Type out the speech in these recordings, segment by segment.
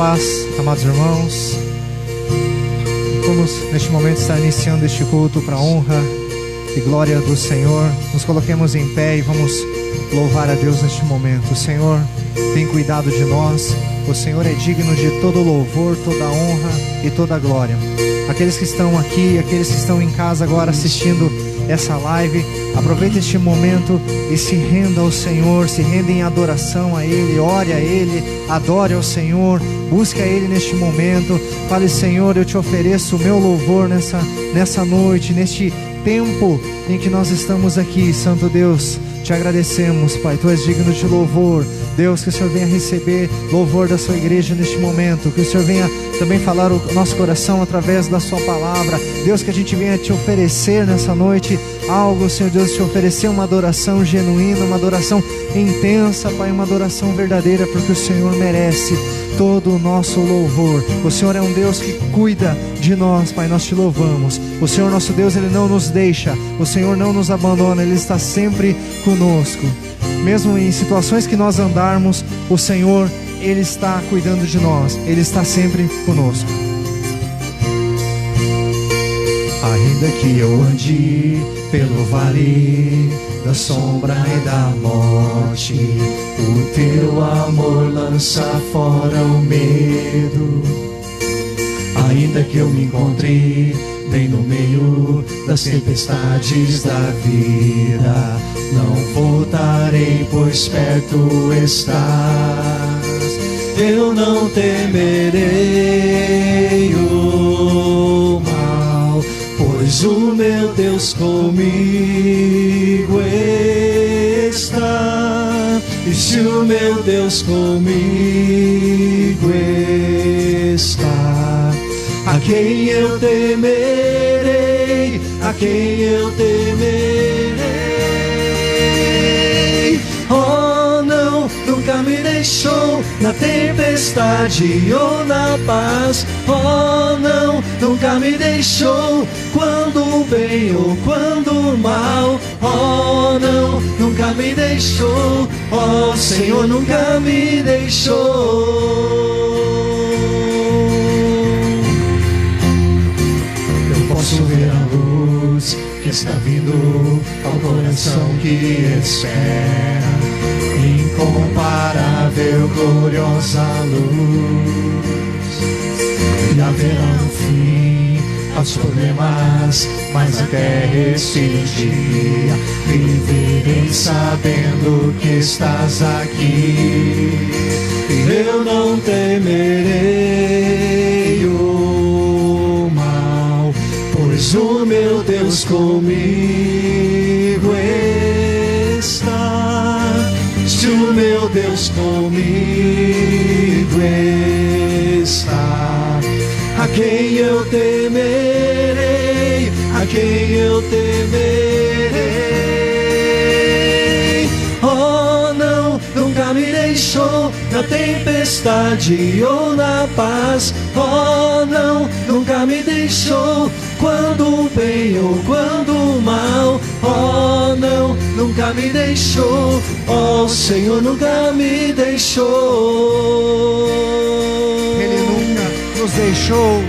paz, amados irmãos. Vamos neste momento estar iniciando este culto para a honra e glória do Senhor. Nos coloquemos em pé e vamos louvar a Deus neste momento. O Senhor tem cuidado de nós. O Senhor é digno de todo louvor, toda honra e toda glória. Aqueles que estão aqui, aqueles que estão em casa agora assistindo essa live, aproveite este momento e se renda ao Senhor, se renda em adoração a Ele, ore a Ele, adore ao Senhor, busque a Ele neste momento. Fale: Senhor, eu te ofereço o meu louvor nessa noite, neste tempo em que nós estamos aqui. Santo Deus, te agradecemos, Pai, Tu és digno de louvor. Deus, que o Senhor venha receber louvor da sua igreja neste momento, que o Senhor venha também falar o nosso coração através da sua palavra. Deus, que a gente venha te oferecer nessa noite algo, Senhor Deus, te oferecer uma adoração genuína, uma adoração intensa, Pai, uma adoração verdadeira, porque o Senhor merece todo o nosso louvor. O Senhor é um Deus que cuida de nós, Pai, nós te louvamos. O Senhor nosso Deus, Ele não nos deixa, o Senhor não nos abandona, Ele está sempre conosco. Mesmo em situações que nós andarmos, o Senhor, Ele está cuidando de nós, Ele está sempre conosco. Ainda que eu ande pelo vale da sombra e da morte, o teu amor lança fora o medo. Ainda que eu me encontre bem no meio das tempestades da vida, não voltarei, pois perto estás. Eu não temerei o mal, pois o meu Deus comigo está. E se o meu Deus comigo está, a quem eu temerei, a quem eu temerei? Oh não, nunca me deixou na tempestade ou na paz. Oh não, nunca me deixou quando o bem ou quando o mal. Oh não, nunca me deixou. Oh Senhor, nunca me deixou. Posso ver a luz que está vindo ao coração que espera, incomparável, gloriosa luz. E haverá um fim aos problemas, mas até este dia viverei sabendo que estás aqui. Eu não temerei o mal, pois o meu Deus comigo está. Se o meu Deus comigo está, a quem eu temerei, a quem eu temerei? Oh não, nunca me deixou na tempestade ou na paz. Oh não, nunca me deixou quando o bem ou quando o mal. Oh não, nunca me deixou. Oh Senhor, nunca me deixou. Ele nunca nos deixou.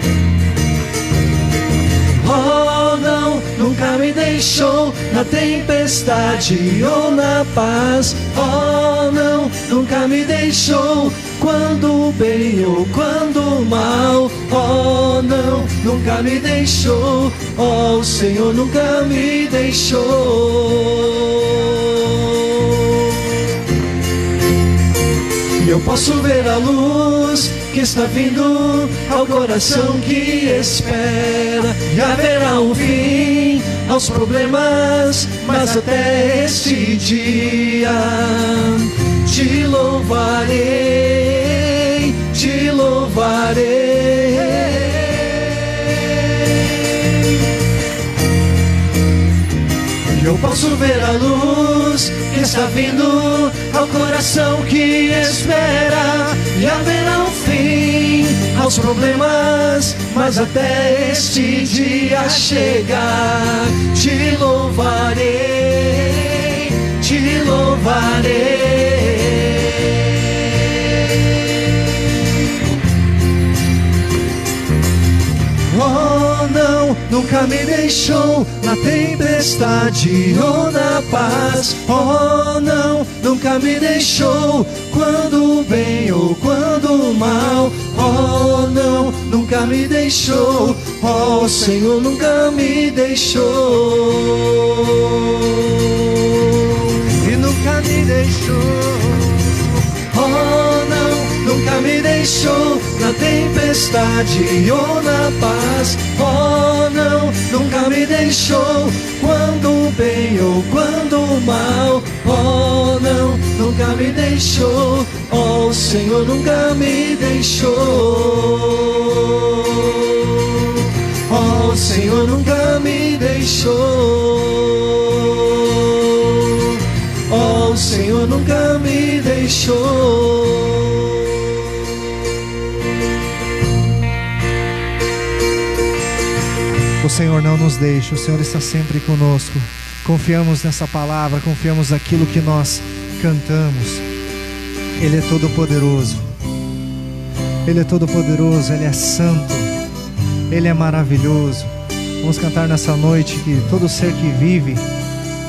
Oh não, nunca me deixou na tempestade ou na paz. Oh não, nunca me deixou quando o bem ou quando o mal. Oh não, nunca me deixou. Oh o Senhor nunca me deixou. Eu posso ver a luz que está vindo ao coração que espera, e haverá um fim aos problemas, mas até este dia te louvarei, te louvarei. Eu posso ver a luz que está vindo ao coração que espera, e haverá um fim aos problemas, mas até este dia chegar, te louvarei, te louvarei. nunca me deixou na tempestade ou na paz. Oh não, nunca me deixou quando bem ou quando mal. Oh não, nunca me deixou. Oh Senhor, nunca me deixou. E nunca me deixou. Oh não, nunca me deixou na tempestade ou na paz. Oh não, nunca me deixou quando bem ou quando mal. Oh não, nunca me deixou. Oh Senhor, nunca me deixou. Oh Senhor, nunca me deixou. Oh Senhor, nunca me deixou. O Senhor não nos deixa, o Senhor está sempre conosco. Confiamos nessa palavra, confiamos naquilo que nós cantamos. Ele é todo poderoso. Ele é todo poderoso, Ele é santo, Ele é maravilhoso. Vamos cantar nessa noite que todo ser que vive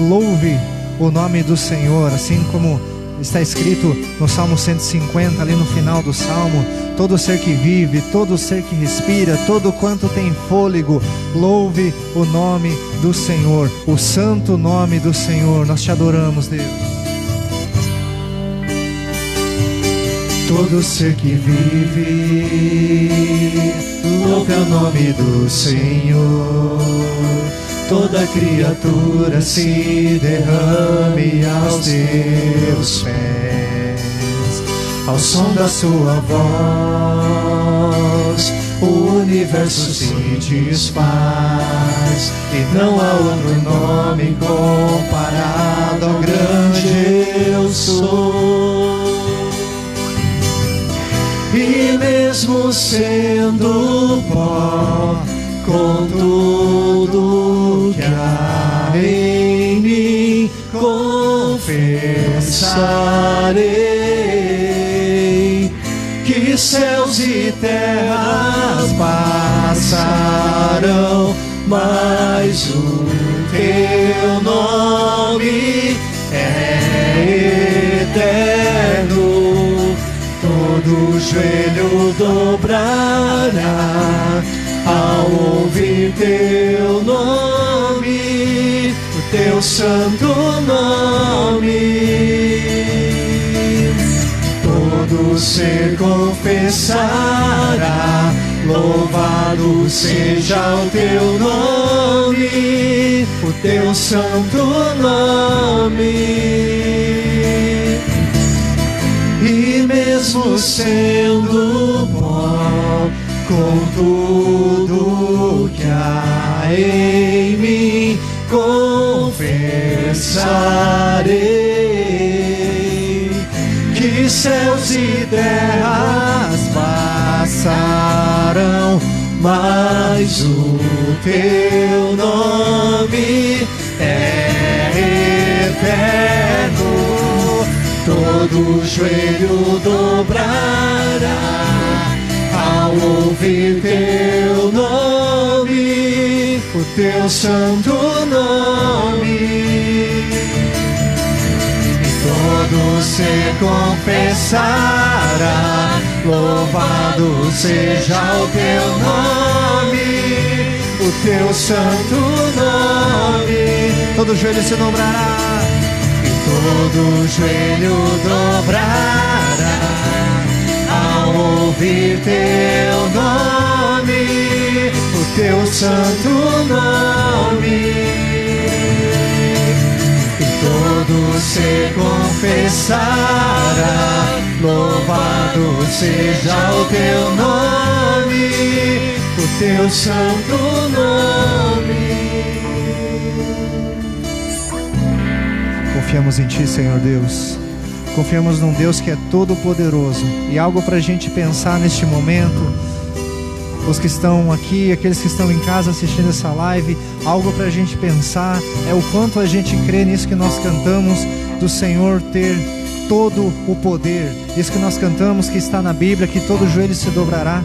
louve o nome do Senhor, assim como está escrito no Salmo 150, ali no final do Salmo: todo ser que vive, todo ser que respira, todo quanto tem fôlego, louve o nome do Senhor, o santo nome do Senhor. Nós te adoramos, Deus. Todo ser que vive, louve o nome do Senhor. Toda criatura se derrame aos teus pés. Ao som da sua voz, o universo se desfaz, e não há outro nome comparado ao grande eu sou. E mesmo sendo pó, com tudo que há em mim, confessarei que céus e terras passarão, mas o teu nome é eterno. Todo joelho dobrará ao ouvir teu nome, o teu santo nome. Todo ser confessará, louvado seja o teu nome, o teu santo nome. E mesmo sendo pó, com tudo que há em mim, confessarei que céus e terras passarão, mas o teu nome é eterno. Todo joelho dobrará ao ouvir teu nome, o teu santo nome. E todo ser confessará, louvado seja o teu nome, o teu santo nome. Todo joelho se dobrará, todo joelho dobrará ao ouvir teu nome, o teu santo nome. E todo ser confessará, louvado seja o teu nome, o teu santo nome. Confiamos em Ti, Senhor Deus. Confiamos num Deus que é todo poderoso. E algo para a gente pensar neste momento, os que estão aqui, aqueles que estão em casa assistindo essa live, algo para a gente pensar é o quanto a gente crê nisso que nós cantamos, do Senhor ter todo o poder. Isso que nós cantamos, que está na Bíblia, que todo joelho se dobrará.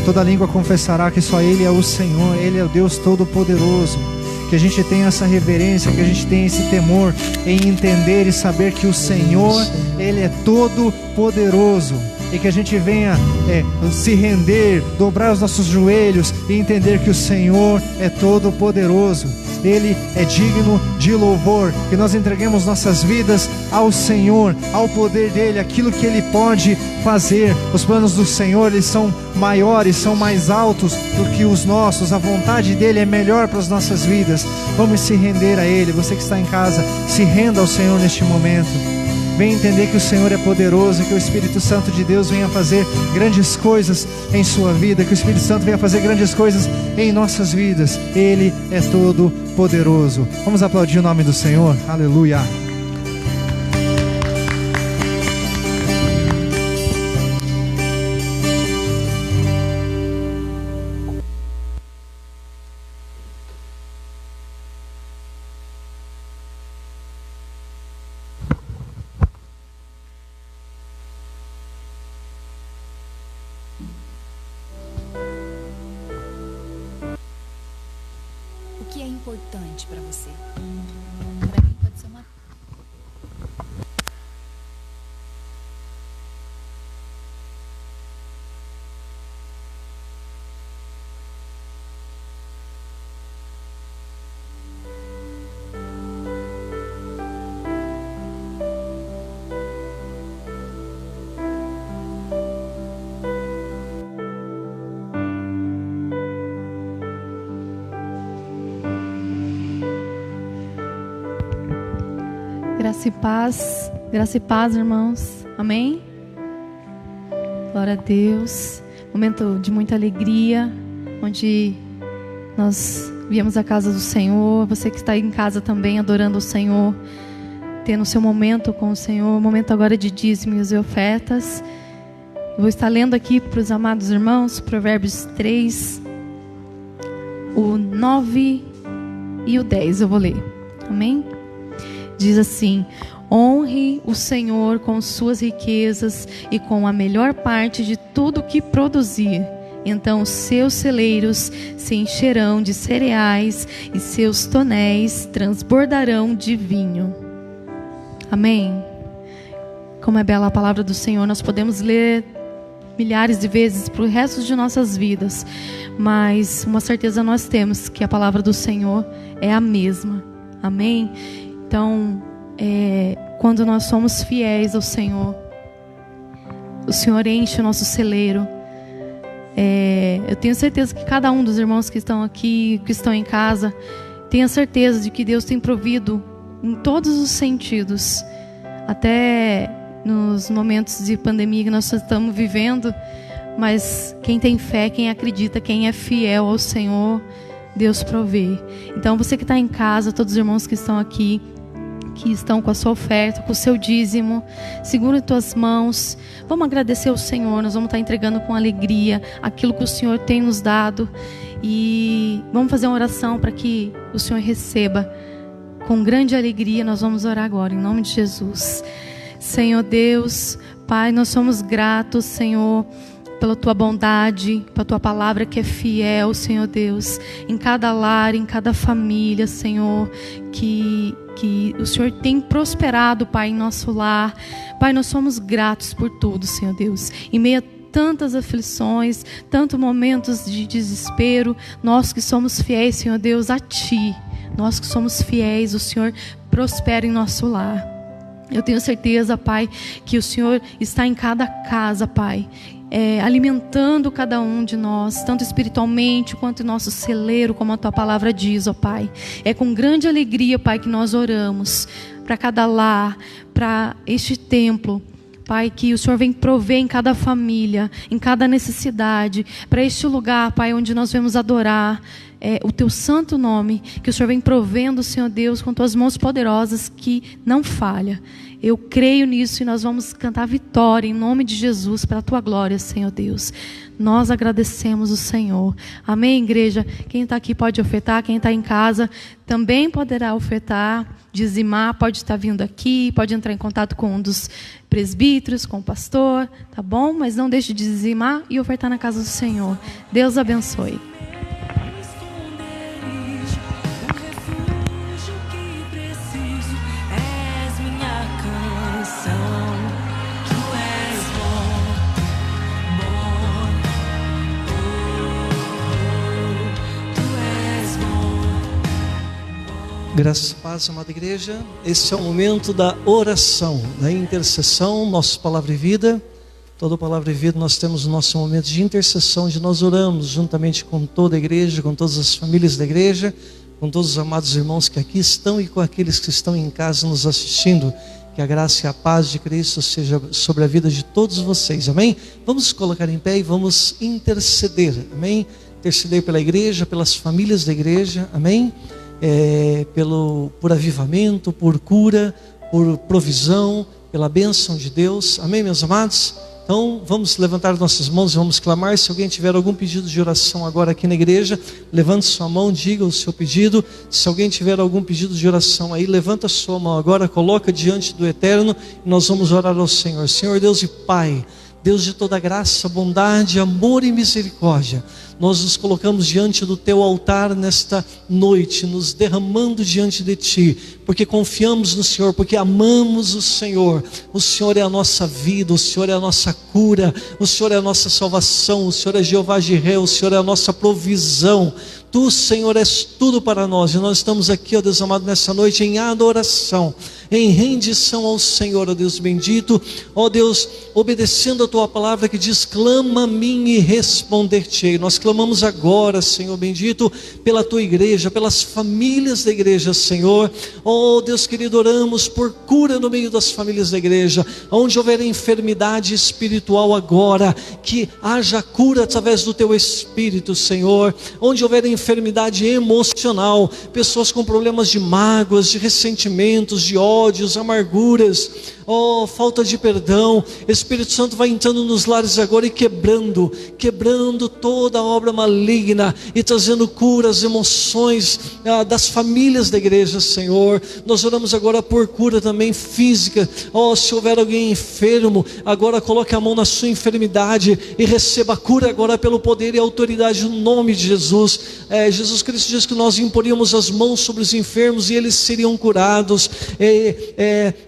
toda língua confessará que só Ele é o Senhor, Ele é o Deus Todo-Poderoso. Que a gente tenha essa reverência, que a gente tenha esse temor em entender e saber que o Senhor, Ele é todo-poderoso. E que a gente venha se render, dobrar os nossos joelhos e entender que o Senhor é todo-poderoso. Ele é digno de louvor. Que nós entreguemos nossas vidas ao Senhor, ao poder dEle, aquilo que Ele pode fazer. Os planos do Senhor, eles são maiores, são mais altos do que os nossos. A vontade dEle é melhor para as nossas vidas. Vamos se render a Ele. Você que está em casa, se renda ao Senhor neste momento. Venha entender que o Senhor é poderoso, que o Espírito Santo de Deus venha fazer grandes coisas em sua vida, que o Espírito Santo venha fazer grandes coisas em nossas vidas. Ele é todo poderoso. Vamos aplaudir o nome do Senhor. Aleluia. O que é importante para você? Para mim pode ser uma... Graça e paz, irmãos. Amém? Glória a Deus. Momento de muita alegria, onde nós viemos à casa do Senhor. Você que está em casa também adorando o Senhor, tendo o seu momento com o Senhor. Momento agora de dízimos e ofertas. Eu vou estar lendo aqui para os amados irmãos Provérbios 3, o 9 e o 10. Eu vou ler. Amém? Diz assim: honre o Senhor com suas riquezas e com a melhor parte de tudo que produzir. Então seus celeiros se encherão de cereais e seus tonéis transbordarão de vinho. Amém? Como é bela a palavra do Senhor. Nós podemos ler milhares de vezes para o resto de nossas vidas, mas uma certeza nós temos, que a palavra do Senhor é a mesma. Amém? Então, quando nós somos fiéis ao Senhor, o Senhor enche o nosso celeiro. Eu tenho certeza que cada um dos irmãos que estão aqui, que estão em casa, tenha certeza de que Deus tem provido em todos os sentidos, até nos momentos de pandemia que nós estamos vivendo. Mas quem tem fé, quem acredita, quem é fiel ao Senhor, Deus provê. Então você que está em casa, todos os irmãos que estão aqui, que estão com a sua oferta, com o seu dízimo, segura em tuas mãos. Vamos agradecer ao Senhor. Nós vamos estar entregando com alegria aquilo que o Senhor tem nos dado. E vamos fazer uma oração para que o Senhor receba com grande alegria. Nós vamos orar agora, em nome de Jesus. Senhor Deus, Pai, nós somos gratos, Senhor, pela Tua bondade, pela Tua palavra que é fiel, Senhor Deus, em cada lar, em cada família, Senhor, que o Senhor tem prosperado, Pai, em nosso lar. Pai, nós somos gratos por tudo, Senhor Deus. Em meio a tantas aflições, tantos momentos de desespero, nós que somos fiéis, Senhor Deus, a Ti, nós que somos fiéis, o Senhor prospera em nosso lar. Eu tenho certeza, Pai, que o Senhor está em cada casa, Pai, alimentando cada um de nós, tanto espiritualmente quanto em nosso celeiro, como a Tua palavra diz, ó Pai. É com grande alegria, Pai, que nós oramos para cada lar, para este templo, Pai, que o Senhor vem prover em cada família, em cada necessidade, para este lugar, Pai, onde nós vamos adorar o Teu santo nome, que o Senhor vem provendo, Senhor Deus, com Tuas mãos poderosas que não falha. Eu creio nisso e nós vamos cantar vitória em nome de Jesus para a Tua glória, Senhor Deus. nós agradecemos o Senhor. Amém, igreja? Quem está aqui pode ofertar, quem está em casa também poderá ofertar, dizimar, pode estar vindo aqui, pode entrar em contato com um dos presbíteros, com o pastor, tá bom? Mas não deixe de dizimar e ofertar na casa do Senhor. Deus abençoe. Graças a paz, amada igreja. Esse é o momento da oração, da intercessão, nosso Palavra e Vida. Toda Palavra e Vida nós temos o nosso momento de intercessão, onde nós oramos juntamente com toda a igreja, com todas as famílias da igreja, com todos os amados irmãos que aqui estão e com aqueles que estão em casa nos assistindo. Que a graça e a paz de Cristo seja sobre a vida de todos vocês, amém? Vamos colocar em pé e vamos interceder, amém? Interceder pela igreja, pelas famílias da igreja, amém? Por avivamento, por cura, por provisão, pela bênção de Deus, amém, meus amados? Então vamos levantar nossas mãos e vamos clamar. Se alguém tiver algum pedido de oração agora aqui na igreja, levante sua mão, diga o seu pedido. Se alguém tiver algum pedido de oração aí, levanta sua mão agora, coloca diante do Eterno e nós vamos orar ao Senhor. Senhor Deus e Pai, Deus de toda graça, bondade, amor e misericórdia, nós nos colocamos diante do Teu altar nesta noite, nos derramando diante de Ti, porque confiamos no Senhor, porque amamos o Senhor. O Senhor é a nossa vida, o Senhor é a nossa cura, o Senhor é a nossa salvação, o Senhor é Jeová Jireh, o Senhor é a nossa provisão. Tu, Senhor, és tudo para nós, e nós estamos aqui, ó Deus amado, nessa noite em adoração, em rendição ao Senhor, ó Deus bendito, ó Deus, obedecendo a Tua palavra que diz: clama a mim e responder-te-ei. Nós clamamos agora, Senhor bendito, pela Tua igreja, pelas famílias da igreja, Senhor. Ó Deus querido, oramos por cura no meio das famílias da igreja, onde houver enfermidade espiritual agora, que haja cura através do Teu Espírito, Senhor. Onde houver enfermidade emocional, pessoas com problemas de mágoas, de ressentimentos, de ódios, amarguras, falta de perdão, Espírito Santo vai entrando nos lares agora e quebrando toda a obra maligna e trazendo cura às emoções das famílias da igreja, Senhor. Nós oramos agora por cura também física. Se houver alguém enfermo, agora coloque a mão na sua enfermidade e receba a cura agora pelo poder e autoridade no nome de Jesus. Jesus Cristo diz que nós imporíamos as mãos sobre os enfermos e eles seriam curados.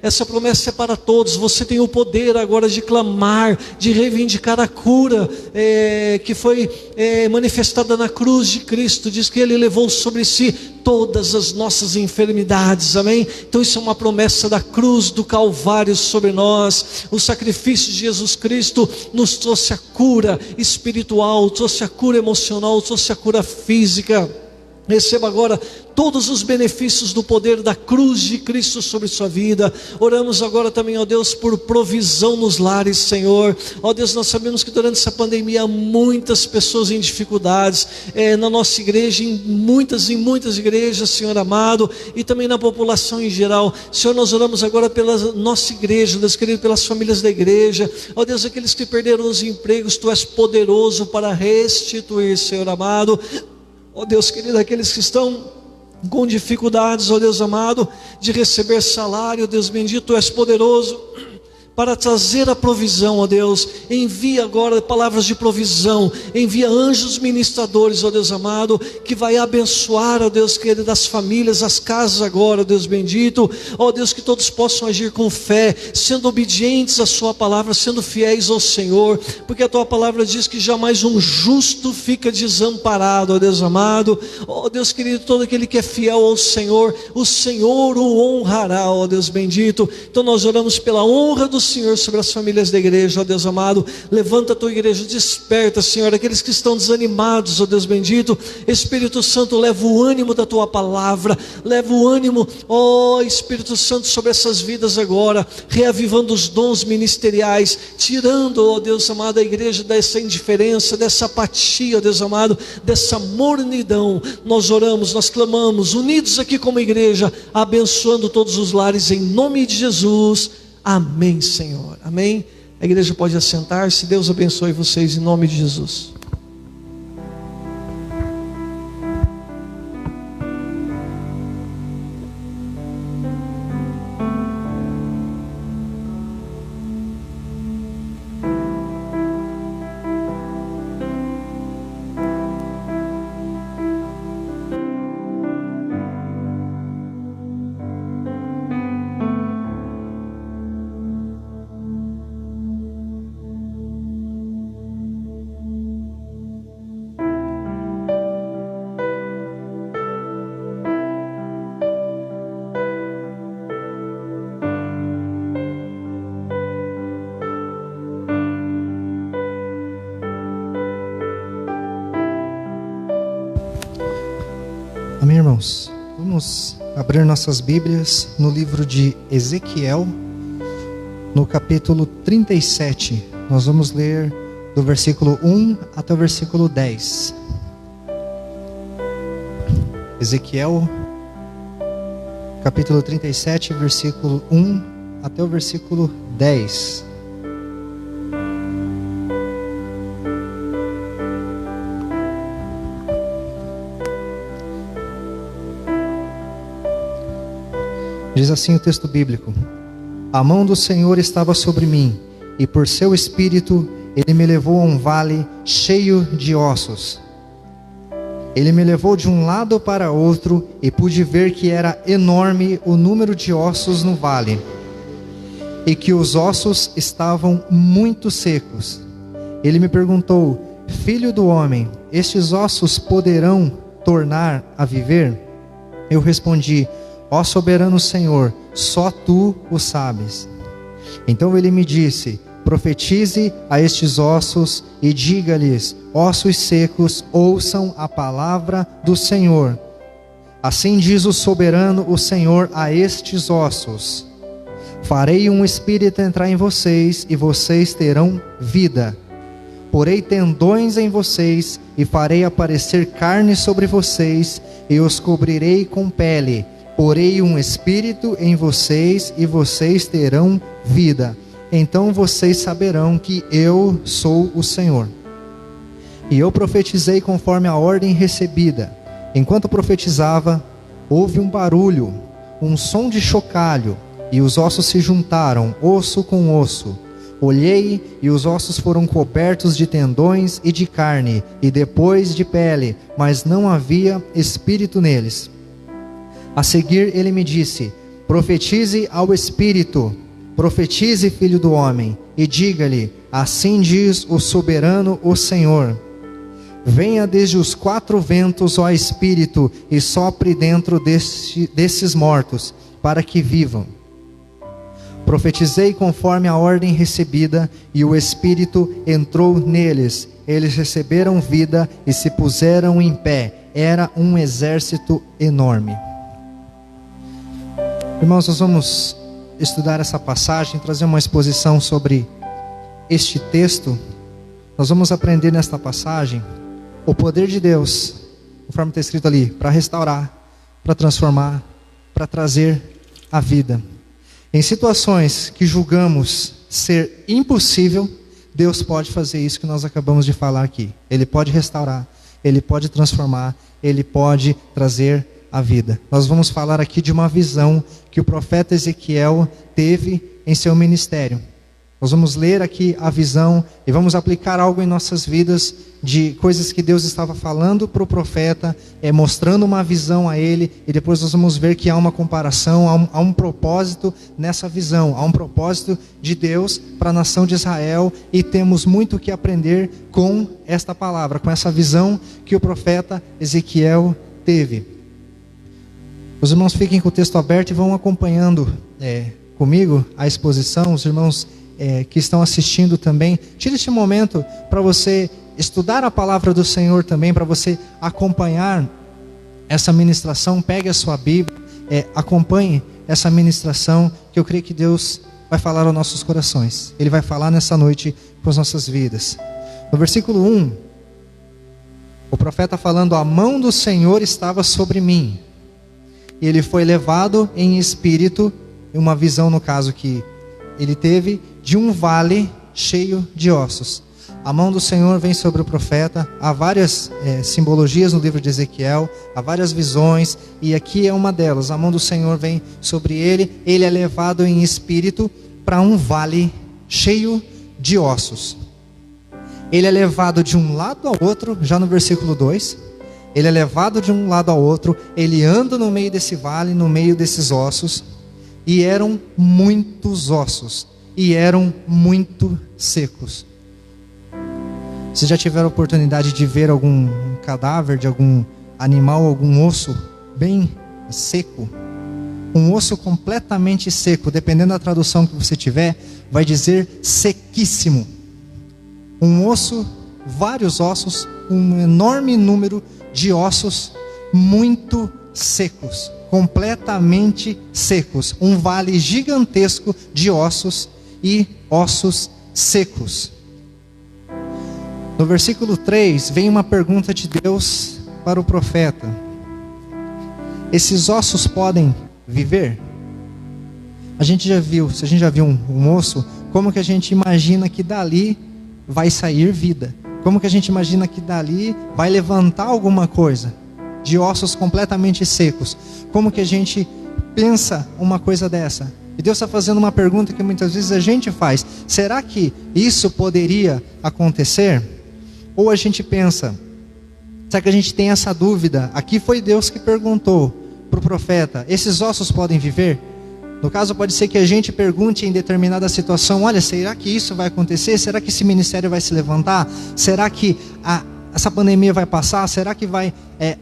Essa promessa é para todos. Você tem o poder agora de clamar, de reivindicar a cura que foi manifestada na cruz de Cristo. Diz que Ele levou sobre si todas as nossas enfermidades, amém? Então isso é uma promessa da cruz do Calvário sobre nós. O sacrifício de Jesus Cristo nos trouxe a cura espiritual, trouxe a cura emocional, trouxe a cura física. Receba agora todos os benefícios do poder da cruz de Cristo sobre sua vida. Oramos agora também, ó Deus, por provisão nos lares, Senhor. Ó Deus, nós sabemos que durante essa pandemia há muitas pessoas em dificuldades, na nossa igreja, em muitas igrejas, Senhor amado, e também na população em geral. Senhor, nós oramos agora pela nossa igreja, Deus querido, pelas famílias da igreja. Ó Deus, aqueles que perderam os empregos, Tu és poderoso para restituir, Senhor amado. Ó Deus querido, aqueles que estão com dificuldades, ó Deus amado, de receber salário, Deus bendito, Tu és poderoso para trazer a provisão, ó Deus. Envia agora palavras de provisão, envia anjos ministradores, ó Deus amado, que vai abençoar, ó Deus querido, as famílias, as casas agora, ó Deus bendito. Ó Deus, que todos possam agir com fé, sendo obedientes à Sua palavra, sendo fiéis ao Senhor, porque a Tua palavra diz que jamais um justo fica desamparado, ó Deus amado. Ó Deus querido, todo aquele que é fiel ao Senhor, o Senhor o honrará, ó Deus bendito. Então nós oramos pela honra do Senhor sobre as famílias da igreja, ó Deus amado. Levanta a Tua igreja, desperta, Senhor, aqueles que estão desanimados, ó Deus bendito. Espírito Santo, leva o ânimo da Tua palavra, leva o ânimo, ó Espírito Santo, sobre essas vidas agora, reavivando os dons ministeriais, tirando, ó Deus amado, a igreja dessa indiferença, dessa apatia, ó Deus amado, dessa mornidão. Nós oramos, nós clamamos, unidos aqui como igreja, abençoando todos os lares, em nome de Jesus. Amém, Senhor, amém. A igreja pode assentar-se. Deus abençoe vocês em nome de Jesus. Irmãos, vamos abrir nossas Bíblias no livro de Ezequiel, no capítulo 37. Nós vamos ler do versículo 1 até o versículo 10. Ezequiel, capítulo 37, versículo 1 até o versículo 10. Diz assim o texto bíblico: a mão do Senhor estava sobre mim, e por seu espírito ele me levou a um vale cheio de ossos. Ele me levou de um lado para outro, e pude ver que era enorme o número de ossos no vale, e que os ossos estavam muito secos. Ele me perguntou: filho do homem, estes ossos poderão tornar a viver? Eu respondi: ó soberano Senhor, só tu o sabes. Então ele me disse: profetize a estes ossos e diga-lhes: ossos secos, ouçam a palavra do Senhor. Assim diz o soberano, o Senhor, a estes ossos: farei um espírito entrar em vocês, e vocês terão vida. Porei tendões em vocês, e farei aparecer carne sobre vocês, e os cobrirei com pele. Porei um espírito em vocês, e vocês terão vida. Então vocês saberão que eu sou o Senhor. E eu profetizei conforme a ordem recebida. Enquanto profetizava, houve um barulho, um som de chocalho, e os ossos se juntaram, osso com osso. Olhei, e os ossos foram cobertos de tendões e de carne, e depois de pele, mas não havia espírito neles. A seguir ele me disse: profetize ao espírito, profetize, filho do homem, e diga-lhe: assim diz o soberano, o Senhor: venha desde os quatro ventos, ó espírito, e sopre dentro desses mortos, para que vivam. Profetizei conforme a ordem recebida, e o espírito entrou neles. Eles receberam vida e se puseram em pé. Era um exército enorme. Irmãos, nós vamos estudar essa passagem, trazer uma exposição sobre este texto. Nós vamos aprender nesta passagem o poder de Deus, conforme está escrito ali, para restaurar, para transformar, para trazer a vida. Em situações que julgamos ser impossível, Deus pode fazer isso que nós acabamos de falar aqui. Ele pode restaurar, Ele pode transformar, Ele pode trazer a vida. Nós vamos falar aqui de uma visão que o profeta Ezequiel teve em seu ministério. Nós vamos ler aqui a visão e vamos aplicar algo em nossas vidas de coisas que Deus estava falando para o profeta, mostrando uma visão a ele, e depois nós vamos ver que há uma comparação, há um propósito nessa visão, há um propósito de Deus para a nação de Israel, e temos muito que aprender com esta palavra, com essa visão que o profeta Ezequiel teve. Os irmãos fiquem com o texto aberto e vão acompanhando comigo a exposição. Os irmãos que estão assistindo também, tire este momento para você estudar a palavra do Senhor também, para você acompanhar essa ministração. Pegue a sua Bíblia, acompanhe essa ministração, que eu creio que Deus vai falar aos nossos corações. Ele vai falar nessa noite com as nossas vidas. No versículo 1, o profeta falando: a mão do Senhor estava sobre mim, e ele foi levado em espírito, uma visão no caso que ele teve, de um vale cheio de ossos. A mão do Senhor vem sobre o profeta. Há várias simbologias no livro de Ezequiel, há várias visões, e aqui é uma delas. A mão do Senhor vem sobre ele, ele é levado em espírito para um vale cheio de ossos. Ele é levado de um lado ao outro, já no versículo 2, ele é levado de um lado ao outro, ele anda no meio desse vale, no meio desses ossos, e eram muitos ossos, e eram muito secos. Vocês já tiveram a oportunidade de ver algum cadáver de algum animal, algum osso bem seco? Um osso completamente seco, dependendo da tradução que você tiver, vai dizer sequíssimo. Um osso, vários ossos, um enorme número de ossos muito secos, completamente secos, um vale gigantesco de ossos e ossos secos. No versículo 3 vem uma pergunta de Deus para o profeta: esses ossos podem viver? A gente já viu, se a gente já viu um osso, como que a gente imagina que dali vai sair vida? Como que a gente imagina que dali vai levantar alguma coisa? De ossos completamente secos. Como que a gente pensa uma coisa dessa? E Deus está fazendo uma pergunta que muitas vezes a gente faz: será que isso poderia acontecer? Ou a gente pensa, será que a gente tem essa dúvida? Aqui foi Deus que perguntou para o profeta: esses ossos podem viver? No caso, pode ser que a gente pergunte em determinada situação: olha, será que isso vai acontecer? Será que esse ministério vai se levantar? Será que essa pandemia vai passar? Será que vai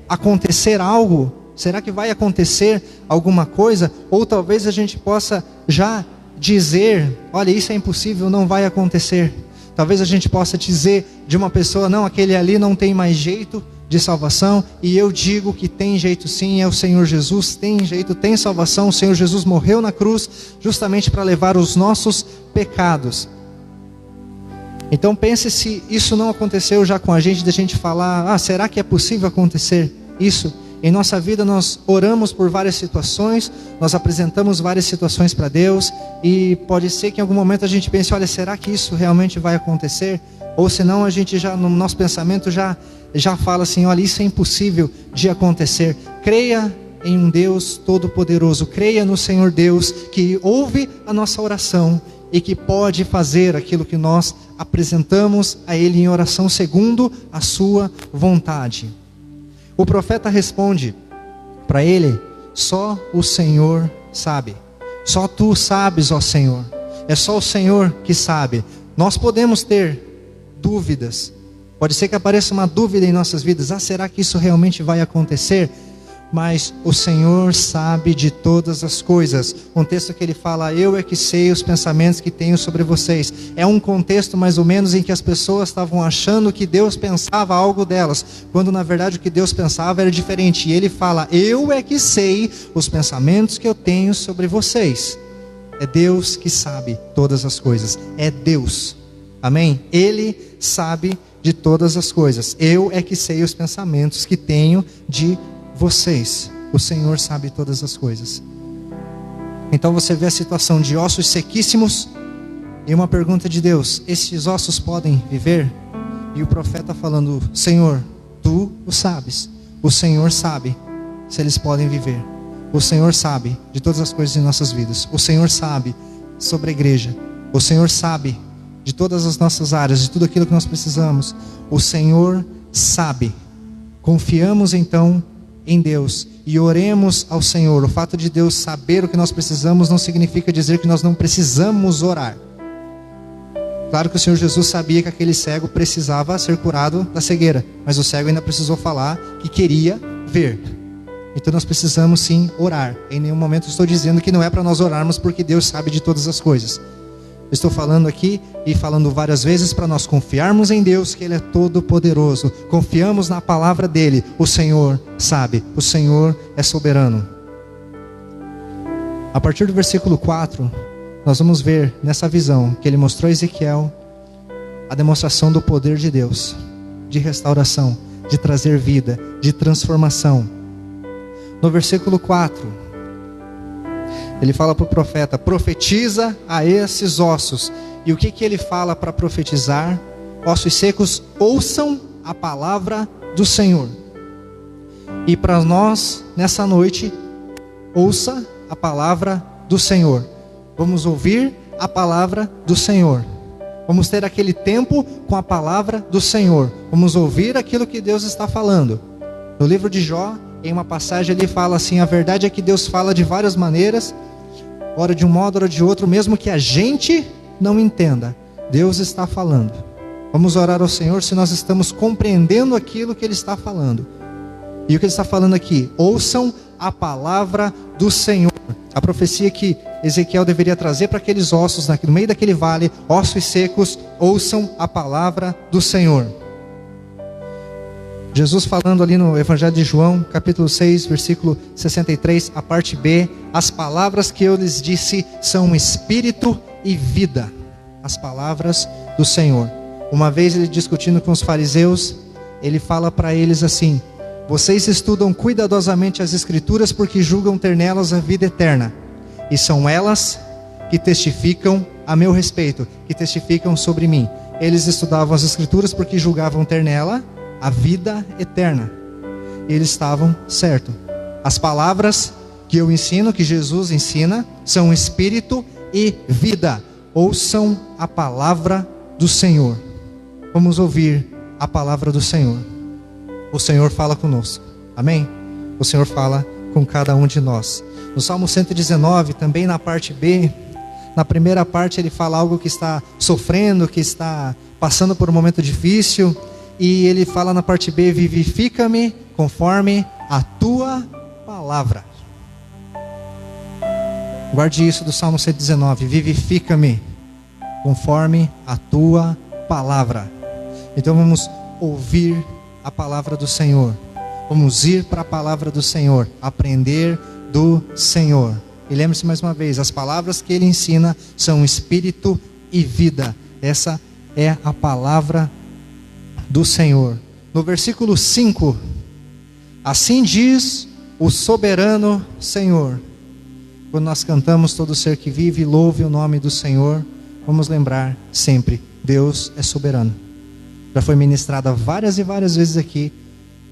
acontecer algo? Será que vai acontecer alguma coisa? Ou talvez a gente possa já dizer: olha, isso é impossível, não vai acontecer. Talvez a gente possa dizer de uma pessoa: não, aquele ali não tem mais jeito de salvação, e eu digo que tem jeito sim, é o Senhor Jesus, tem jeito, tem salvação. O Senhor Jesus morreu na cruz justamente para levar os nossos pecados. Então pense se isso não aconteceu já com a gente, da gente falar: será que é possível acontecer isso? Em nossa vida nós oramos por várias situações, nós apresentamos várias situações para Deus, e pode ser que em algum momento a gente pense: olha, será que isso realmente vai acontecer? Ou senão a gente já, no nosso pensamento, já fala assim: olha, isso é impossível de acontecer. Creia em um Deus todo-poderoso, creia no Senhor Deus, que ouve a nossa oração e que pode fazer aquilo que nós apresentamos a Ele em oração segundo a sua vontade. O profeta responde para ele: só o Senhor sabe. Só tu sabes, ó Senhor. É só o Senhor que sabe. Nós podemos ter dúvidas. Pode ser que apareça uma dúvida em nossas vidas: será que isso realmente vai acontecer? Mas o Senhor sabe de todas as coisas. Um texto que ele fala: eu é que sei os pensamentos que tenho sobre vocês. É um contexto mais ou menos em que as pessoas estavam achando que Deus pensava algo delas, quando na verdade o que Deus pensava era diferente. E ele fala: eu é que sei os pensamentos que eu tenho sobre vocês. É Deus que sabe todas as coisas. É Deus. Amém? Ele sabe de todas as coisas. Eu é que sei os pensamentos que tenho de vocês. O Senhor sabe todas as coisas. Então você vê a situação de ossos sequíssimos e uma pergunta de Deus: esses ossos podem viver? E o profeta falando: Senhor, tu o sabes. O Senhor sabe se eles podem viver. O Senhor sabe de todas as coisas em nossas vidas. O Senhor sabe sobre a igreja. O Senhor sabe de todas as nossas áreas, de tudo aquilo que nós precisamos. O Senhor sabe. Confiamos então em Deus e oremos ao Senhor. O fato de Deus saber o que nós precisamos não significa dizer que nós não precisamos orar. Claro que o Senhor Jesus sabia que aquele cego precisava ser curado da cegueira, mas o cego ainda precisou falar que queria ver. Então nós precisamos sim orar. Em nenhum momento estou dizendo que não é para nós orarmos porque Deus sabe de todas as coisas. Estou falando aqui e falando várias vezes para nós confiarmos em Deus, que Ele é todo poderoso. Confiamos na palavra dEle. O Senhor sabe, o Senhor é soberano. A partir do versículo 4, nós vamos ver nessa visão que Ele mostrou a Ezequiel a demonstração do poder de Deus, de restauração, de trazer vida, de transformação. No versículo 4, ele fala para o profeta: profetiza a esses ossos. E o que ele fala para profetizar? Ossos secos, ouçam a palavra do Senhor. E para nós, nessa noite, ouça a palavra do Senhor. Vamos ouvir a palavra do Senhor. Vamos ter aquele tempo com a palavra do Senhor. Vamos ouvir aquilo que Deus está falando. No livro de Jó, em uma passagem ele fala assim: a verdade é que Deus fala de várias maneiras, ora de um modo, ora de outro, mesmo que a gente não entenda, Deus está falando. Vamos orar ao Senhor se nós estamos compreendendo aquilo que Ele está falando. E o que Ele está falando aqui: ouçam a palavra do Senhor. A profecia que Ezequiel deveria trazer para aqueles ossos, no meio daquele vale, ossos secos, ouçam a palavra do Senhor. Jesus falando ali no Evangelho de João, capítulo 6, versículo 63, a parte B: as palavras que eu lhes disse são espírito e vida. As palavras do Senhor. Uma vez ele discutindo com os fariseus, ele fala para eles assim: vocês estudam cuidadosamente as Escrituras porque julgam ter nelas a vida eterna, e são elas que testificam a meu respeito, que testificam sobre mim. Eles estudavam as Escrituras porque julgavam ter nela a vida eterna. Eles estavam certos. As palavras que eu ensino, que Jesus ensina, são espírito e vida. Ouçam a palavra do Senhor. Vamos ouvir a palavra do Senhor. O Senhor fala conosco. Amém? O Senhor fala com cada um de nós. No Salmo 119, também na parte B, na primeira parte ele fala algo que está sofrendo, que está passando por um momento difícil. E ele fala na parte B: vivifica-me conforme a tua palavra. Guarde isso do Salmo 119: vivifica-me conforme a tua palavra. Então vamos ouvir a palavra do Senhor. Vamos ir para a palavra do Senhor, aprender do Senhor. E lembre-se mais uma vez: as palavras que ele ensina são espírito e vida. Essa é a palavra do Senhor. No versículo 5: assim diz o soberano Senhor. Quando nós cantamos todo ser que vive, louve o nome do Senhor, vamos lembrar sempre: Deus é soberano. Já foi ministrada várias e várias vezes aqui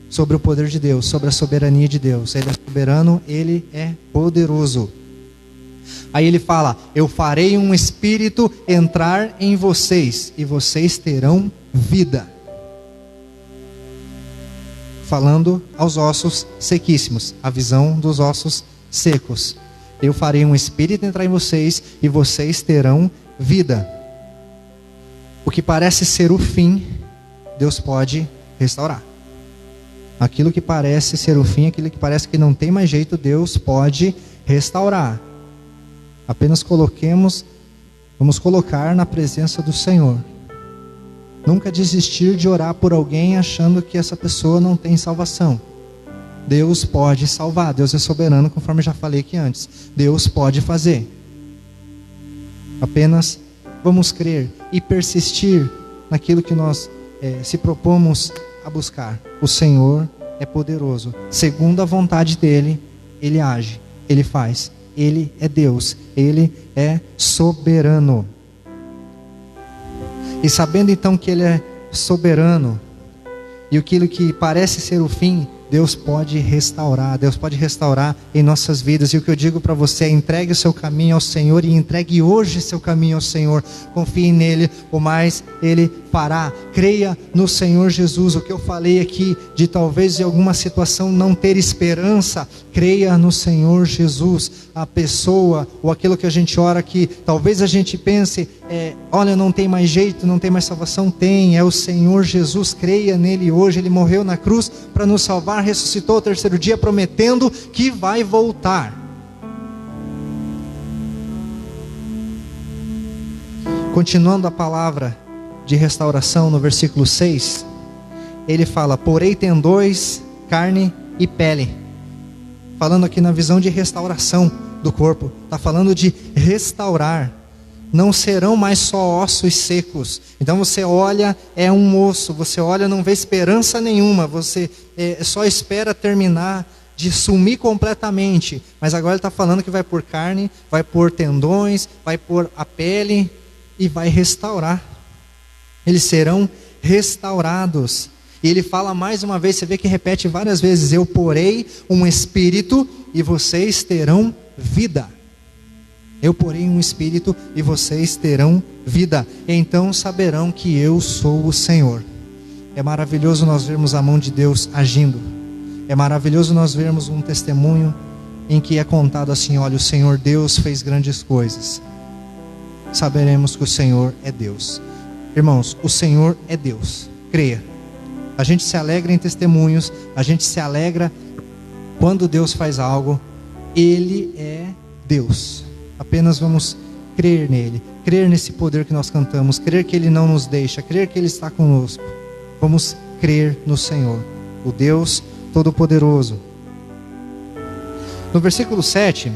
sobre o poder de Deus, sobre a soberania de Deus. Ele é soberano, ele é poderoso. Aí ele fala: eu farei um espírito entrar em vocês e vocês terão vida. Falando aos ossos sequíssimos, a visão dos ossos secos. Eu farei um espírito entrar em vocês e vocês terão vida. O que parece ser o fim, Deus pode restaurar. Aquilo que parece ser o fim, aquilo que parece que não tem mais jeito, Deus pode restaurar. Apenas vamos colocar na presença do Senhor. Nunca desistir de orar por alguém achando que essa pessoa não tem salvação. Deus pode salvar. Deus é soberano, conforme eu já falei aqui antes. Deus pode fazer. Apenas vamos crer e persistir naquilo que nós se propomos a buscar. O Senhor é poderoso. Segundo a vontade dEle, Ele age, Ele faz. Ele é Deus, Ele é soberano. E sabendo então que Ele é soberano, e aquilo que parece ser o fim, Deus pode restaurar. Deus pode restaurar em nossas vidas. E o que eu digo para você é: entregue o seu caminho ao Senhor, e entregue hoje seu caminho ao Senhor. Confie nele, o mais Ele fará. Creia no Senhor Jesus. O que eu falei aqui de talvez em alguma situação não ter esperança, creia no Senhor Jesus. A pessoa ou aquilo que a gente ora que talvez a gente pense: olha, não tem mais jeito, não tem mais salvação. Tem, é o Senhor Jesus. Creia nele hoje. Ele morreu na cruz para nos salvar, ressuscitou ao terceiro dia, prometendo que vai voltar. Continuando a palavra de restauração no versículo 6, ele fala: porei tendões, carne e pele. Falando aqui na visão de restauração do corpo, está falando de restaurar. Não serão mais só ossos secos. Então você olha, é um osso. Você olha, não vê esperança nenhuma. Você só espera terminar de sumir completamente. Mas agora ele está falando que vai pôr carne, vai pôr tendões, vai pôr a pele e vai restaurar. Eles serão restaurados. E ele fala mais uma vez, você vê que repete várias vezes: eu porei um espírito e vocês terão vida. Eu porei um espírito e vocês terão vida. Então saberão que eu sou o Senhor. É maravilhoso nós vermos a mão de Deus agindo. É maravilhoso nós vermos um testemunho em que é contado assim: olha, o Senhor Deus fez grandes coisas. Saberemos que o Senhor é Deus. Irmãos, o Senhor é Deus. Creia. A gente se alegra em testemunhos. A gente se alegra quando Deus faz algo. Ele é Deus. Apenas vamos crer nele, crer nesse poder que nós cantamos, crer que ele não nos deixa, crer que ele está conosco. Vamos crer no Senhor. o Deus Todo-Poderoso. No versículo 7,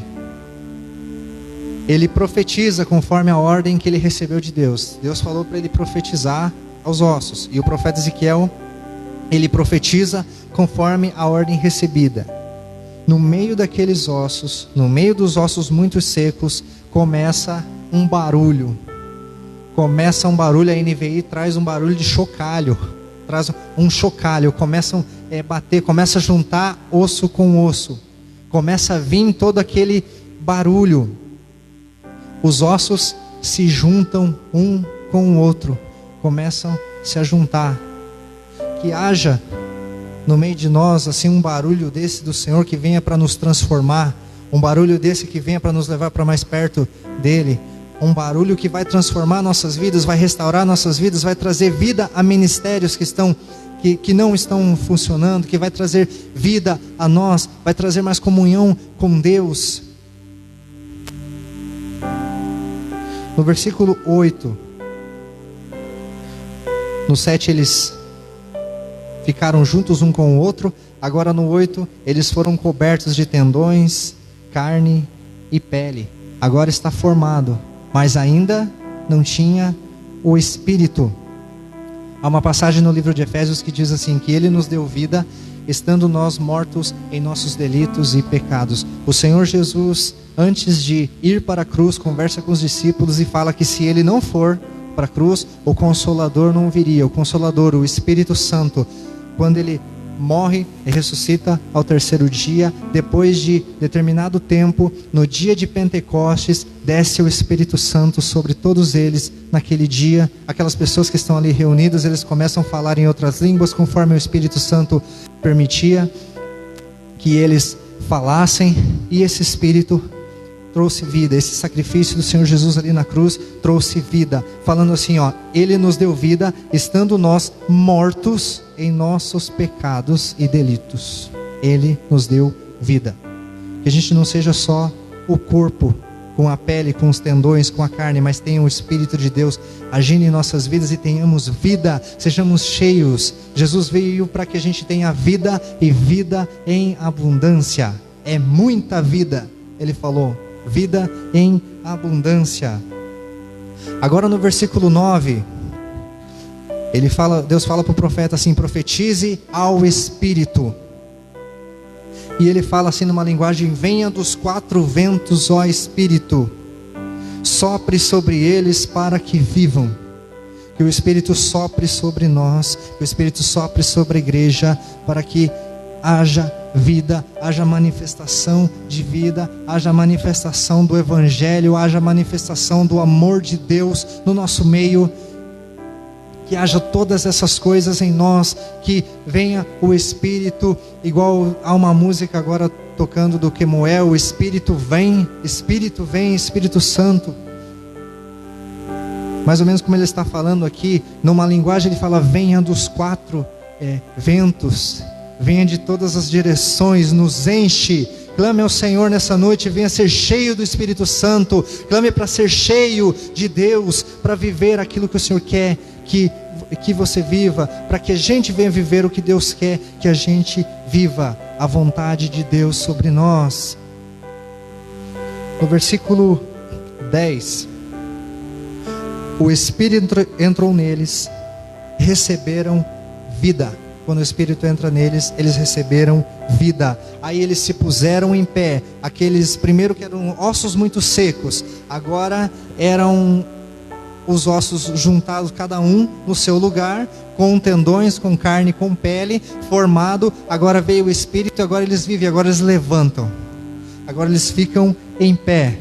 ele profetiza conforme a ordem que ele recebeu de Deus. Deus falou para ele profetizar aos ossos, e o profeta Ezequiel, ele profetiza conforme a ordem recebida. No meio daqueles ossos, no meio dos ossos muito secos, começa um barulho. Começa um barulho, a NVI traz um barulho de chocalho. Traz um chocalho, começam a bater, começa a juntar osso com osso. Começa a vir todo aquele barulho. Os ossos se juntam um com o outro. Começam a se juntar. Que haja no meio de nós assim um barulho desse do Senhor que venha para nos transformar. Um barulho desse que venha para nos levar para mais perto dele. Um barulho que vai transformar nossas vidas, vai restaurar nossas vidas, vai trazer vida a ministérios que não estão funcionando, que vai trazer vida a nós, vai trazer mais comunhão com Deus. No versículo 8, no 7 eles ficaram juntos um com o outro. Agora no 8 eles foram cobertos de tendões, carne e pele. Agora está formado, mas ainda não tinha o Espírito. Há uma passagem no livro de Efésios que diz assim, que Ele nos deu vida, estando nós mortos em nossos delitos e pecados. O Senhor Jesus, antes de ir para a cruz, conversa com os discípulos e fala que se Ele não for para a cruz, o Consolador não viria. O Consolador, o Espírito Santo, quando Ele morre e ressuscita ao terceiro dia, depois de determinado tempo, no dia de Pentecostes, desce o Espírito Santo sobre todos eles. Naquele dia, aquelas pessoas que estão ali reunidas, eles começam a falar em outras línguas, conforme o Espírito Santo permitia que eles falassem, e esse Espírito trouxe vida. Esse sacrifício do Senhor Jesus ali na cruz trouxe vida, falando assim, Ele nos deu vida, estando nós mortos em nossos pecados e delitos. Ele nos deu vida. Que a gente não seja só o corpo, com a pele, com os tendões, com a carne, mas tenha o Espírito de Deus agindo em nossas vidas e tenhamos vida, sejamos cheios. Jesus veio para que a gente tenha vida e vida em abundância. É muita vida, Ele falou. Vida em abundância. Agora no versículo 9, Deus fala para o profeta assim, profetize ao Espírito. E ele fala assim numa linguagem, venha dos quatro ventos, ó Espírito, sopre sobre eles para que vivam. Que o Espírito sopre sobre nós, que o Espírito sopre sobre a igreja, para que haja vida, haja manifestação de vida, haja manifestação do Evangelho, haja manifestação do amor de Deus no nosso meio. Que haja todas essas coisas em nós, que venha o Espírito, igual há uma música agora tocando do Kemuel, o Espírito vem, Espírito Santo. Mais ou menos como ele está falando aqui, numa linguagem ele fala, venha dos quatro ventos, venha de todas as direções, nos enche. Clame ao Senhor nessa noite, venha ser cheio do Espírito Santo, clame para ser cheio de Deus, para viver aquilo que o Senhor quer que você viva, para que a gente venha viver o que Deus quer que a gente viva, a vontade de Deus sobre nós. No versículo 10, o Espírito entrou neles, receberam vida. Quando o Espírito entra neles, eles receberam vida. Aí eles se puseram em pé. Aqueles primeiro que eram ossos muito secos, agora eram os ossos juntados, cada um no seu lugar, com tendões, com carne, com pele, formado. Agora veio o Espírito, agora eles vivem, agora eles levantam, agora eles ficam em pé.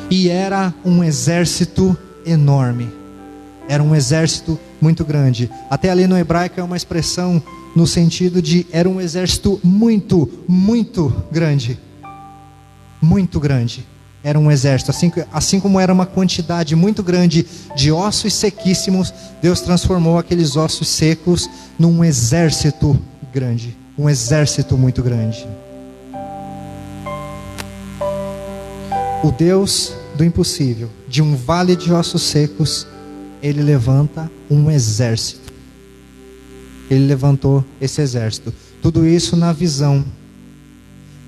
E era um exército enorme, era um exército muito grande. Até ali no hebraico é uma expressão no sentido de era um exército muito, muito grande. Muito grande. Era um exército, assim como era uma quantidade muito grande de ossos sequíssimos, Deus transformou aqueles ossos secos num exército grande, um exército muito grande. O Deus do impossível, de um vale de ossos secos, Ele levanta um exército. Ele levantou esse exército. Tudo isso na visão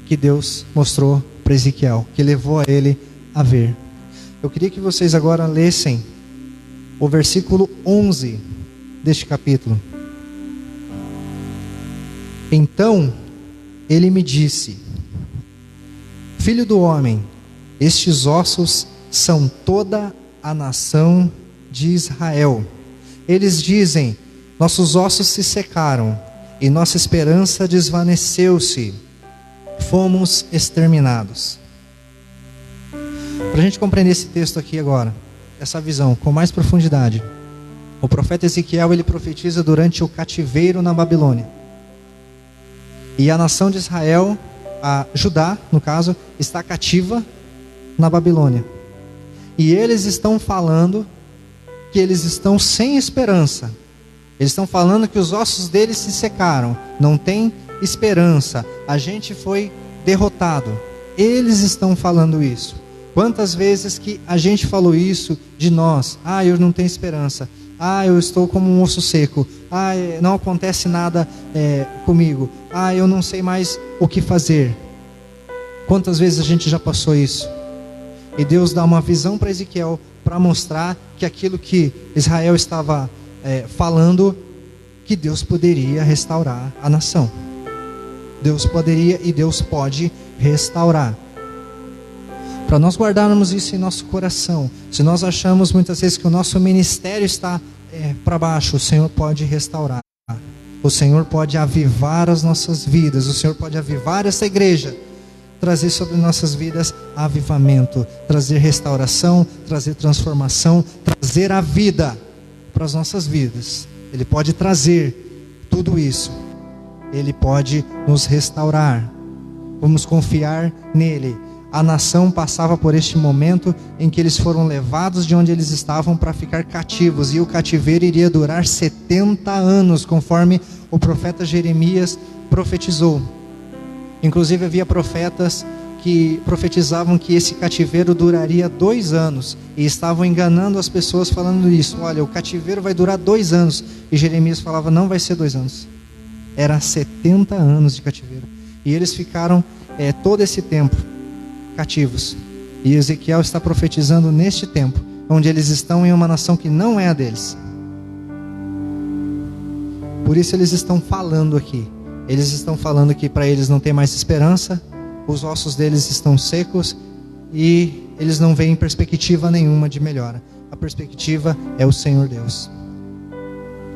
que Deus mostrou para Ezequiel, que levou a ele a ver. Eu queria que vocês agora lessem o versículo 11 deste capítulo. Então ele me disse: Filho do homem, estes ossos são toda a nação de Israel. Eles dizem: nossos ossos se secaram e nossa esperança desvaneceu-se. Fomos exterminados. Para a gente compreender esse texto aqui agora, essa visão com mais profundidade, o profeta Ezequiel, ele profetiza durante o cativeiro na Babilônia. E a nação de Israel, a Judá, no caso, está cativa na Babilônia. E eles estão falando que eles estão sem esperança. Eles estão falando que os ossos deles se secaram, não tem esperança, a gente foi derrotado. Eles estão falando isso. Quantas vezes que a gente falou isso de nós? Eu não tenho esperança. Eu estou como um osso seco. Não acontece nada comigo. Eu não sei mais o que fazer. Quantas vezes a gente já passou isso? E Deus dá uma visão para Ezequiel para mostrar que aquilo que Israel estava falando, que Deus poderia restaurar a nação. Deus poderia e Deus pode restaurar. Para nós guardarmos isso em nosso coração, se nós achamos muitas vezes que o nosso ministério está para baixo, o Senhor pode restaurar. O Senhor pode avivar as nossas vidas. O Senhor pode avivar essa igreja, trazer sobre nossas vidas avivamento, trazer restauração, trazer transformação, trazer a vida para as nossas vidas. Ele pode trazer tudo isso. Ele pode nos restaurar. Vamos confiar nele. A nação passava por este momento em que eles foram levados de onde eles estavam para ficar cativos, e o cativeiro iria durar 70 anos, conforme o profeta Jeremias profetizou. Inclusive havia profetas que profetizavam que esse cativeiro duraria 2 anos, e estavam enganando as pessoas falando isso. Olha, o cativeiro vai durar 2 anos, e Jeremias falava: não vai ser 2 anos, era 70 anos de cativeiro, e eles ficaram todo esse tempo cativos. E Ezequiel está profetizando neste tempo, onde eles estão em uma nação que não é a deles. Por isso eles estão falando aqui. Eles estão falando que para eles não tem mais esperança, os ossos deles estão secos e eles não veem perspectiva nenhuma de melhora. A perspectiva é o Senhor Deus.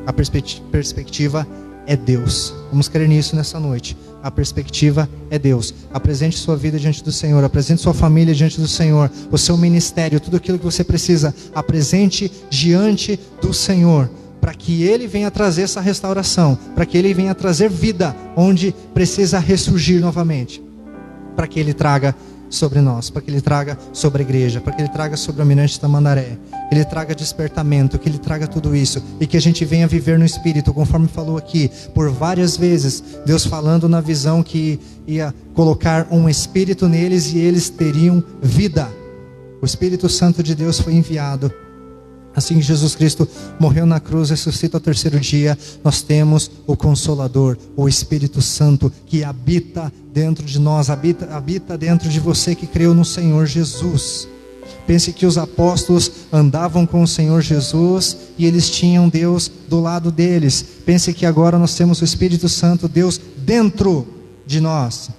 A perspectiva é Deus. Vamos crer nisso nessa noite. A perspectiva é Deus. Apresente sua vida diante do Senhor. Apresente sua família diante do Senhor. O seu ministério, tudo aquilo que você precisa, apresente diante do Senhor, para que Ele venha trazer essa restauração, para que Ele venha trazer vida onde precisa ressurgir novamente, para que Ele traga sobre nós, para que Ele traga sobre a igreja, para que Ele traga sobre o Almirante Tamandaré, que Ele traga despertamento, que Ele traga tudo isso, e que a gente venha viver no Espírito, conforme falou aqui, por várias vezes, Deus falando na visão que ia colocar um Espírito neles e eles teriam vida. O Espírito Santo de Deus foi enviado. Assim que Jesus Cristo morreu na cruz, ressuscita ao 3º dia, nós temos o Consolador, o Espírito Santo, que habita dentro de nós, habita dentro de você que creu no Senhor Jesus. Pense que os apóstolos andavam com o Senhor Jesus e eles tinham Deus do lado deles. Pense que agora nós temos o Espírito Santo, Deus dentro de nós,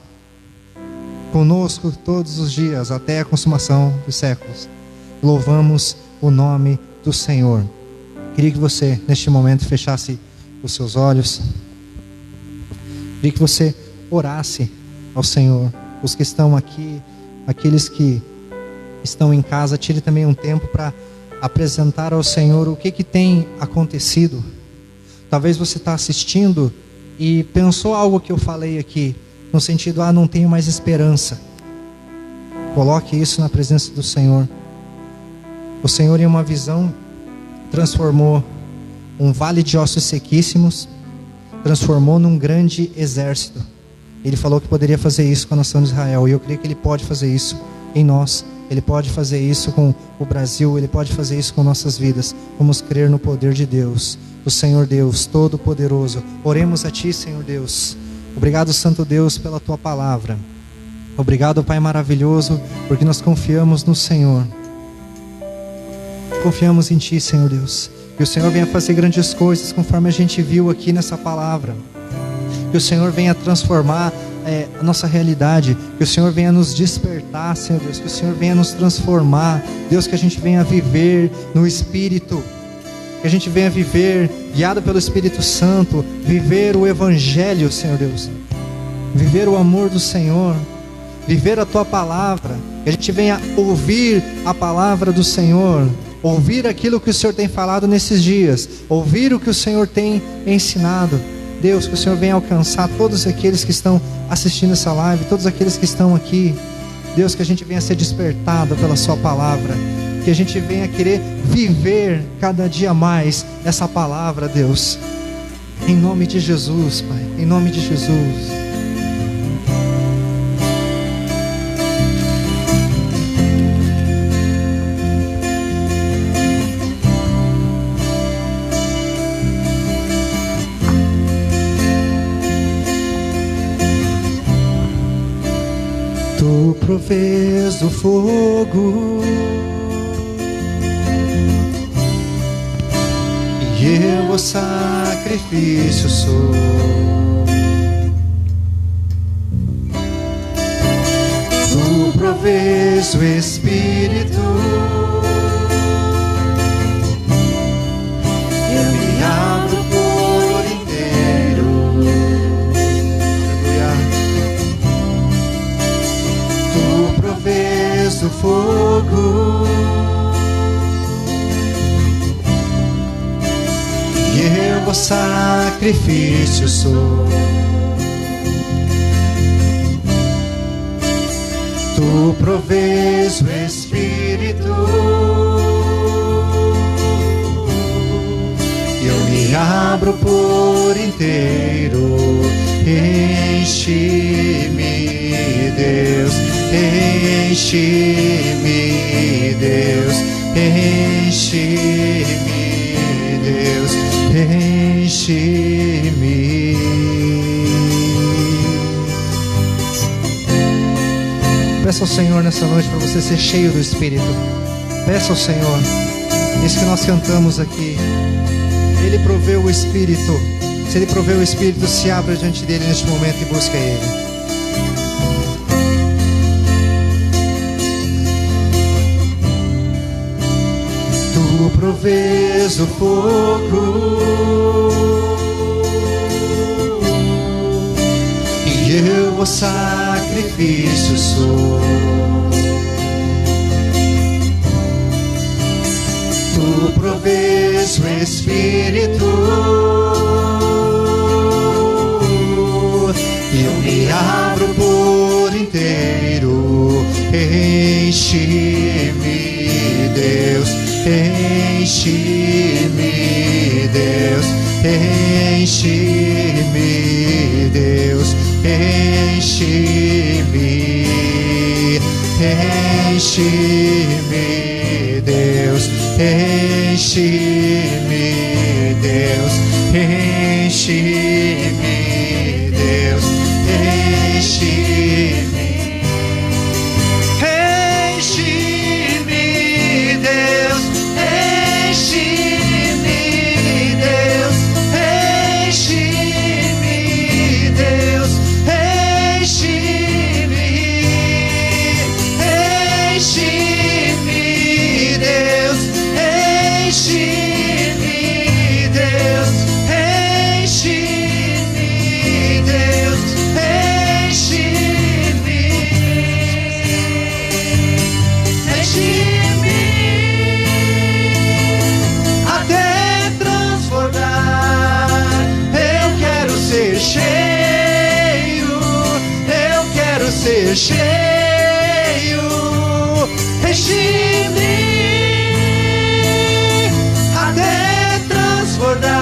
conosco todos os dias, até a consumação dos séculos. Louvamos o nome do Senhor. Queria que você neste momento fechasse os seus olhos. Queria que você orasse ao Senhor. Os que estão aqui, aqueles que estão em casa, tire também um tempo para apresentar ao Senhor o que tem acontecido. Talvez você está assistindo e pensou algo que eu falei aqui, no sentido: não tenho mais esperança. Coloque isso na presença do Senhor. O Senhor, em uma visão, transformou um vale de ossos sequíssimos, transformou num grande exército. Ele falou que poderia fazer isso com a nação de Israel, e eu creio que Ele pode fazer isso em nós. Ele pode fazer isso com o Brasil, Ele pode fazer isso com nossas vidas. Vamos crer no poder de Deus, do Senhor Deus Todo-Poderoso. Oremos a Ti, Senhor Deus. Obrigado, Santo Deus, pela Tua palavra. Obrigado, Pai maravilhoso, porque nós confiamos no Senhor. Confiamos em Ti, Senhor Deus. Que o Senhor venha fazer grandes coisas, conforme a gente viu aqui nessa palavra. Que o Senhor venha transformar a nossa realidade. Que o Senhor venha nos despertar, Senhor Deus. Que o Senhor venha nos transformar. Deus, que a gente venha viver no Espírito. Que a gente venha viver, guiado pelo Espírito Santo, viver o Evangelho, Senhor Deus. Viver o amor do Senhor. Viver a Tua palavra. Que a gente venha ouvir a palavra do Senhor. Ouvir aquilo que o Senhor tem falado nesses dias. Ouvir o que o Senhor tem ensinado. Deus, que o Senhor venha alcançar todos aqueles que estão assistindo essa live, todos aqueles que estão aqui. Deus, que a gente venha ser despertado pela Sua palavra. Que a gente venha querer viver cada dia mais essa palavra, Deus. Em nome de Jesus, Pai. Em nome de Jesus. Tu provês o fogo e eu o sacrifício sou. Tu provês o Espírito, eu me abro por inteiro. Tu provês o fogo e eu o sacrifício sou. Tu provês o Espírito, eu me abro por inteiro. Enche-me, Deus, enche-me, Deus, enche-me, Deus, enche-me. Peça ao Senhor nessa noite para você ser cheio do Espírito. Peça ao Senhor. Isso que nós cantamos aqui. Ele proveu o Espírito. Se Ele proveu o Espírito, se abra diante dEle neste momento e busca Ele. Tu provês o fogo e eu o sacrifício sou. Tu provês o Espírito, eu me abro por inteiro. Enche-me, Deus, enche-me, Deus, enche-me, Deus, enche-me, enche-me, Deus, enche-me, Deus, enche-me, Deus, enche-me, enche-me, Deus, enche-me, Deus, enche-me, Deus, enche-me, enche-me, Deus, enche-me, Deus, enche-me, Deus, enche-me, enche-me, até transbordar. Eu quero ser cheio, eu quero ser cheio. Enche-me até transbordar.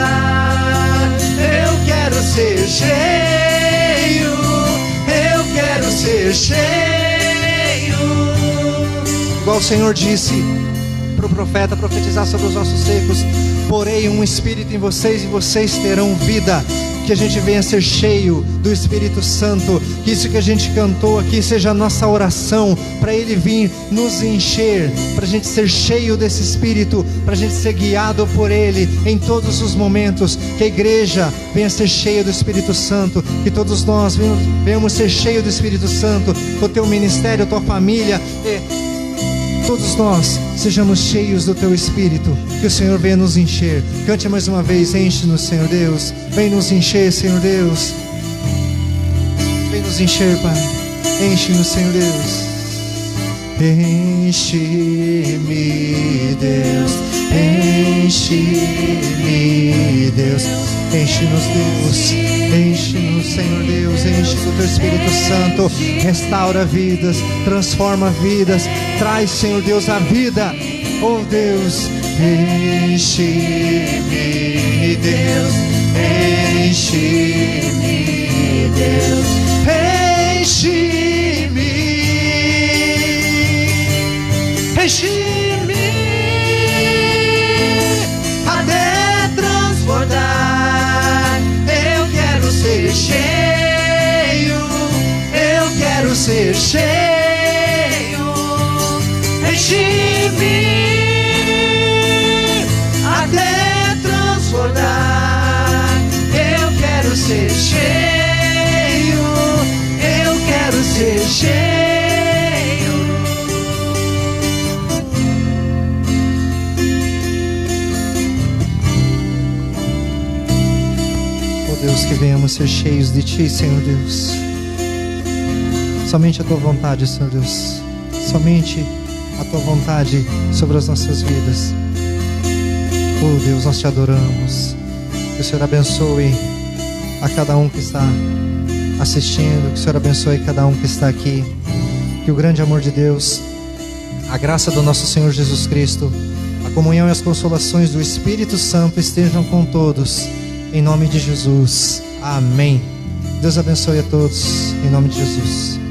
Eu quero ser cheio, eu quero ser cheio. qual o Senhor disse para o profeta profetizar sobre os ossos secos: porei um espírito em vocês e vocês terão vida. Que a gente venha ser cheio do Espírito Santo, que isso que a gente cantou aqui seja a nossa oração, para Ele vir nos encher, para a gente ser cheio desse Espírito, para a gente ser guiado por Ele em todos os momentos. Que a igreja venha ser cheia do Espírito Santo, que todos nós venhamos ser cheios do Espírito Santo, o teu ministério, a tua família, todos nós sejamos cheios do teu Espírito. Que o Senhor venha nos encher. Cante mais uma vez: enche-nos, Senhor Deus. Vem nos encher, Senhor Deus. Vem nos encher, Pai. Enche-nos, Senhor Deus. Enche-me, Deus. Enche-me, Deus. Enche-nos, Deus. Enche-nos, Senhor Deus. Enche do teu Espírito Santo. Restaura vidas, transforma vidas. Traz, Senhor Deus, a vida. Oh Deus, enche-me, Deus. Enche-me, Deus. Enche-me. Enche-me até transbordar. Eu quero ser cheio. Eu quero ser cheio. Enche-me até transbordar. Eu quero ser cheio. Eu quero ser cheio. Oh Deus, que venhamos ser cheios de Ti, Senhor Deus. Somente a Tua vontade, Senhor Deus. Somente a Tua vontade sobre as nossas vidas. Oh Deus, nós Te adoramos. Que o Senhor abençoe a cada um que está assistindo. Que o Senhor abençoe cada um que está aqui. Que o grande amor de Deus, a graça do nosso Senhor Jesus Cristo, a comunhão e as consolações do Espírito Santo estejam com todos. Em nome de Jesus. Amém. Deus abençoe a todos. Em nome de Jesus.